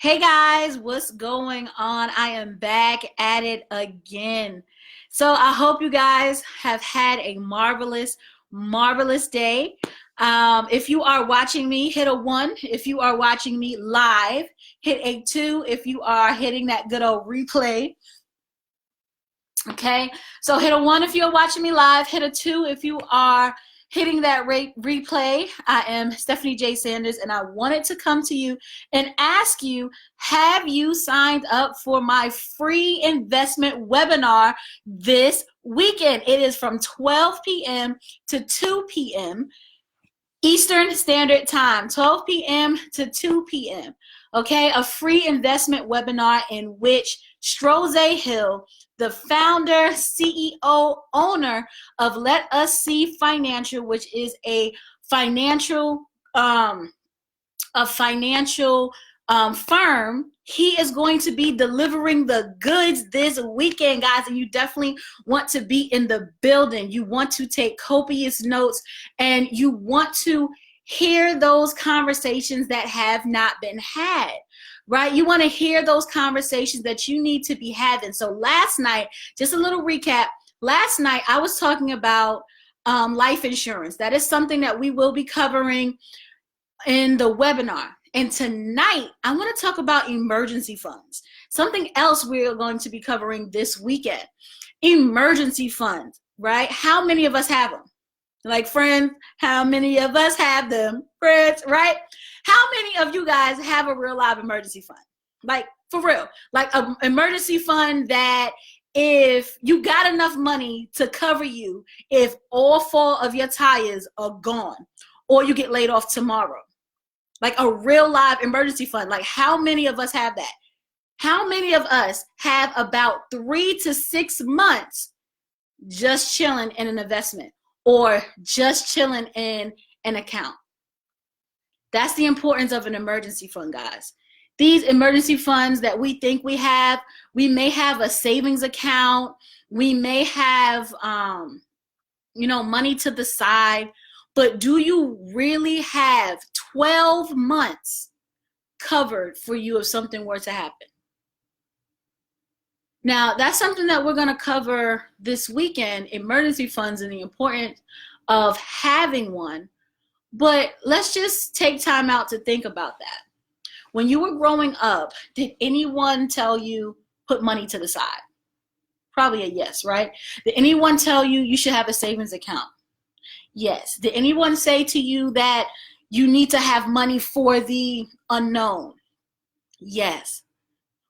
Hey guys, what's going on? I am back at it again. So I hope you guys have had a marvelous day. If you are watching me, hit a 1. If you are watching me live, hit a 2. If you are hitting that good old replay, okay? So hit a 1 if you're watching me live, hit a 2 if you are hitting that replay. I am Stephanie J. Sanders, and I wanted to come to you and ask you, have you signed up for my free investment webinar this weekend? It is from 12 p.m. to 2 p.m. Eastern Standard Time, 12 p.m. to 2 p.m. Okay, a free investment webinar in which Stroze Hill, the founder, CEO, owner of Let Us See Financial, which is a financial firm, he is going to be delivering the goods this weekend, guys, and you definitely want to be in the building. You want to take copious notes, and you want to hear those conversations that have not been had, right? You want to hear those conversations that you need to be having. So last night, just a little recap, last night I was talking about life insurance. That is something that we will be covering in the webinar. And tonight, I want to talk about emergency funds. Something else we're going to be covering this weekend. Emergency funds, right? How many of us have them? Like, friends, how many of us have them? Friends, right? How many of you guys have a real live emergency fund? Like, for real. Like an emergency fund that if you got enough money to cover you if all 4 of your tires are gone or you get laid off tomorrow. Like a real live emergency fund. Like, how many of us have that? How many of us have about 3 to 6 months just chilling in an investment or just chilling in an account? That's the importance of an emergency fund, guys. These emergency funds that we think we may have a savings account, we may have money to the side, but do you really have 12 months covered for you if something were to happen? Now, that's something that we're going to cover this weekend, emergency funds and the importance of having one. But let's just take time out to think about that. When you were growing up, did anyone tell you put money to the side? Probably a yes, right? Did anyone tell you you should have a savings account? Yes. Did anyone say to you that you need to have money for the unknown? Yes.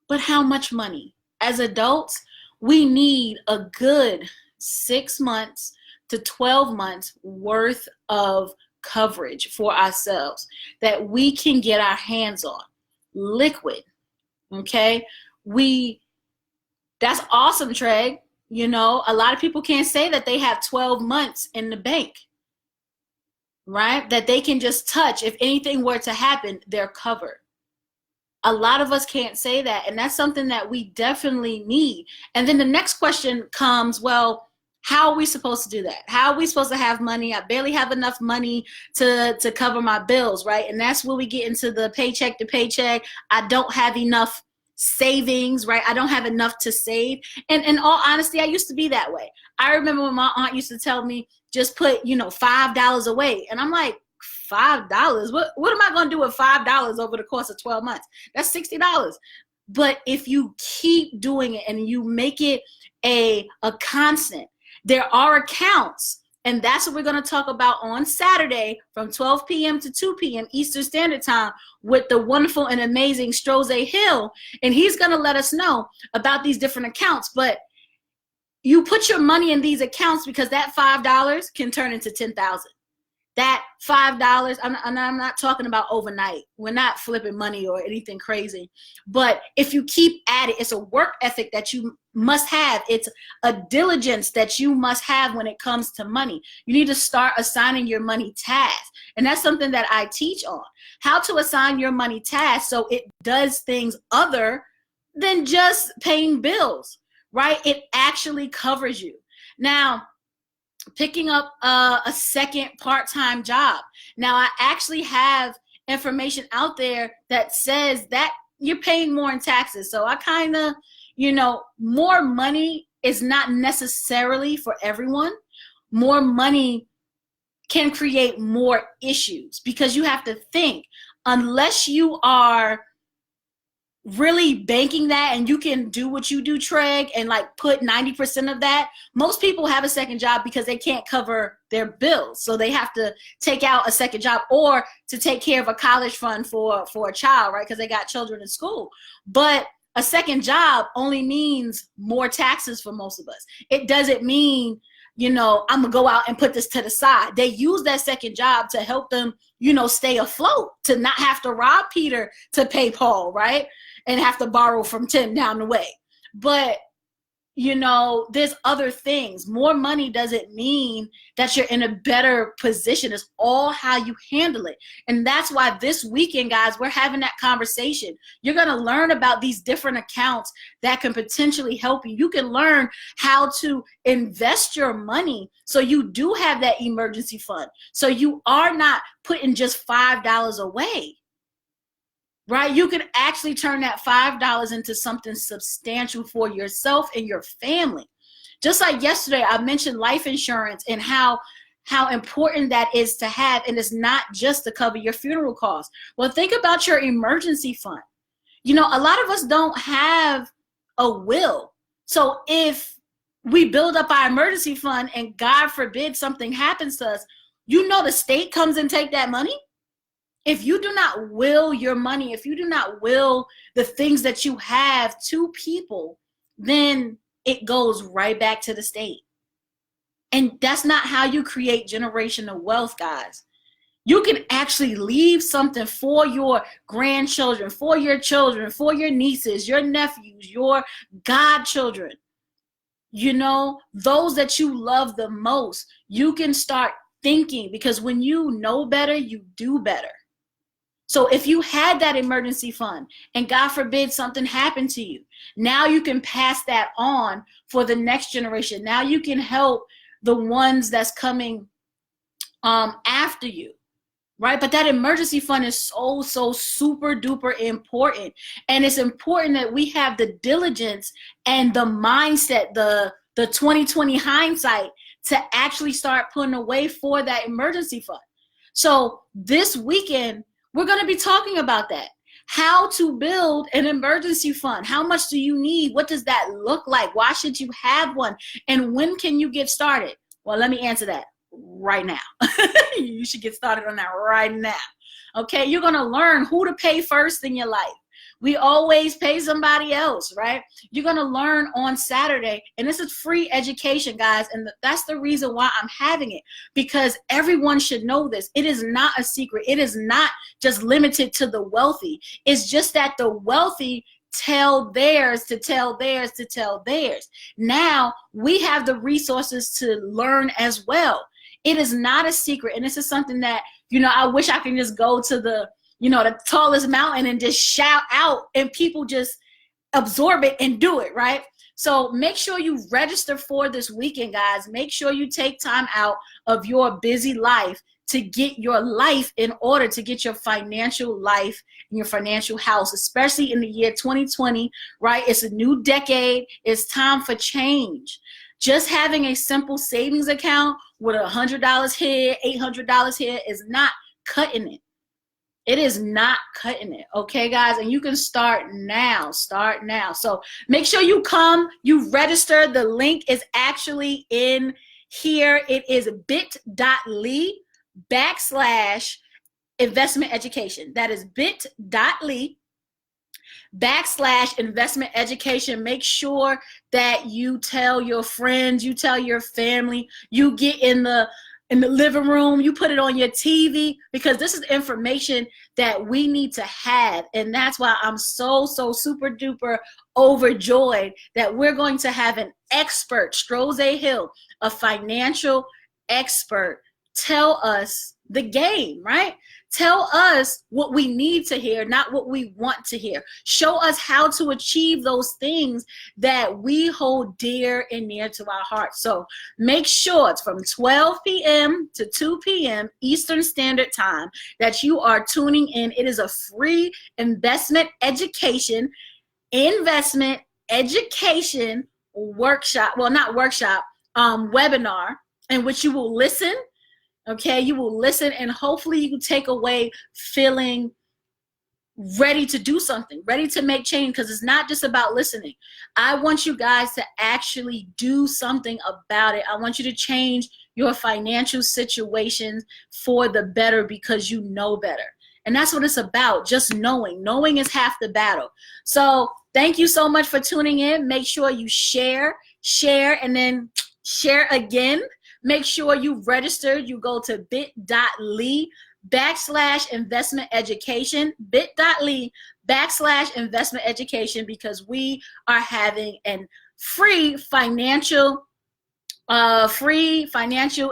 But how much money? As adults, we need a good 6 months to 12 months worth of coverage for ourselves that we can get our hands on. Liquid. Okay? That's awesome, Trey. You know, a lot of people can't say that they have 12 months in the bank, right? That they can just touch. If anything were to happen, they're covered. A lot of us can't say that, and that's something that we definitely need. And then the next question comes, well, how are we supposed to do that? How are we supposed to have money? I barely have enough money to cover my bills, right? And that's where we get into the paycheck to paycheck. I don't have enough savings, right? I don't have enough to save. And in all honesty, I used to be that way. I remember when my aunt used to tell me, just put, $5 away. And I'm like, $5? What am I going to do with $5 over the course of 12 months? That's $60. But if you keep doing it and you make it a constant, there are accounts, and that's what we're going to talk about on Saturday from 12 p.m. to 2 p.m. Eastern Standard Time with the wonderful and amazing Stroze Hill, and he's going to let us know about these different accounts. But you put your money in these accounts because that $5 can turn into $10,000. That $5, I'm not talking about overnight. We're not flipping money or anything crazy. But if you keep at it, it's a work ethic that you must have. It's a diligence that you must have when it comes to money. You need to start assigning your money tasks. And that's something that I teach on. How to assign your money tasks so it does things other than just paying bills, right? It actually covers you. Now, picking up a second part-time job. Now, I actually have information out there that says that you're paying more in taxes. So I kind of, more money is not necessarily for everyone. More money can create more issues, because you have to think, unless you are really banking that and you can do what you do, Treg, and like put 90% of that. Most people have a second job because they can't cover their bills. So they have to take out a second job, or to take care of a college fund for a child, right? Because they got children in school. But a second job only means more taxes for most of us. It doesn't mean, I'm gonna go out and put this to the side. They use that second job to help them, stay afloat, to not have to rob Peter to pay Paul, right? And have to borrow from Tim down the way. But, there's other things. More money doesn't mean that you're in a better position. It's all how you handle it. And that's why this weekend, guys, we're having that conversation. You're going to learn about these different accounts that can potentially help you. You can learn how to invest your money so you do have that emergency fund. So you are not putting just $5 away. Right? You can actually turn that $5 into something substantial for yourself and your family. Just like yesterday, I mentioned life insurance and how important that is to have. And it's not just to cover your funeral costs. Well, think about your emergency fund. A lot of us don't have a will. So if we build up our emergency fund and God forbid something happens to us, the state comes and take that money. If you do not will your money, if you do not will the things that you have to people, then it goes right back to the state. And that's not how you create generational wealth, guys. You can actually leave something for your grandchildren, for your children, for your nieces, your nephews, your godchildren. Those that you love the most. You can start thinking, because when you know better, you do better. So if you had that emergency fund and God forbid something happened to you, now you can pass that on for the next generation. Now you can help the ones that's coming after you, right? But that emergency fund is so super duper important. And it's important that we have the diligence and the mindset, the 2020 hindsight, to actually start putting away for that emergency fund. So this weekend, we're going to be talking about that. How to build an emergency fund. How much do you need? What does that look like? Why should you have one? And when can you get started? Well, let me answer that right now. You should get started on that right now. Okay, you're going to learn who to pay first in your life. We always pay somebody else, right? You're going to learn on Saturday, and this is free education, guys, and that's the reason why I'm having it, because everyone should know this. It is not a secret. It is not just limited to the wealthy. It's just that the wealthy tell theirs to tell theirs to tell theirs. Now we have the resources to learn as well. It is not a secret, and this is something that, I wish I can just go to the tallest mountain and just shout out and people just absorb it and do it, right? So make sure you register for this weekend, guys. Make sure you take time out of your busy life to get your life in order, to get your financial life and your financial house, especially in the year 2020, right? It's a new decade. It's time for change. Just having a simple savings account with $100 here, $800 here is not cutting it. It is not cutting it, okay, guys? And you can start now. Start now. So make sure you come, you register. The link is actually in here. It is bit.ly/investment education. That is bit.ly/investment education. Make sure that you tell your friends, you tell your family, you get in the living room, you put it on your TV, because this is information that we need to have. And that's why I'm so super duper overjoyed that we're going to have an expert, Strose Hill, a financial expert, tell us the game, right? Tell us what we need to hear, not what we want to hear. Show us how to achieve those things that we hold dear and near to our hearts. So make sure it's from 12 p.m. to 2 p.m. Eastern Standard Time that you are tuning in. It is a free investment education workshop, well, not workshop, webinar, in which you will listen. Okay, you will listen, and hopefully you can take away feeling ready to do something, ready to make change, because it's not just about listening. I want you guys to actually do something about it. I want you to change your financial situations for the better, because you know better. And that's what it's about, just knowing. Knowing is half the battle. So thank you so much for tuning in. Make sure you share, and then share again. Make sure you've registered. You go to bit.ly/investment education, bit.ly/investment education, because we are having a free financial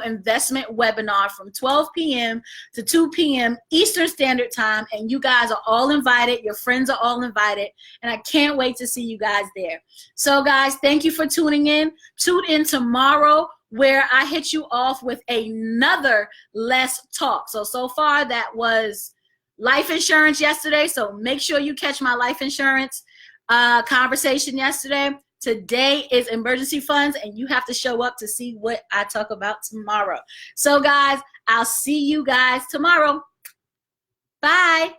investment webinar from 12 p.m. to 2 p.m. Eastern Standard Time, and you guys are all invited. Your friends are all invited, and I can't wait to see you guys there. So guys, thank you for tuning in. Tune in tomorrow, where I hit you off with another Let's Talk. So far that was life insurance yesterday, so make sure you catch my life insurance conversation yesterday. Today is emergency funds, and you have to show up to see what I talk about tomorrow. So guys, I'll see you guys tomorrow. Bye.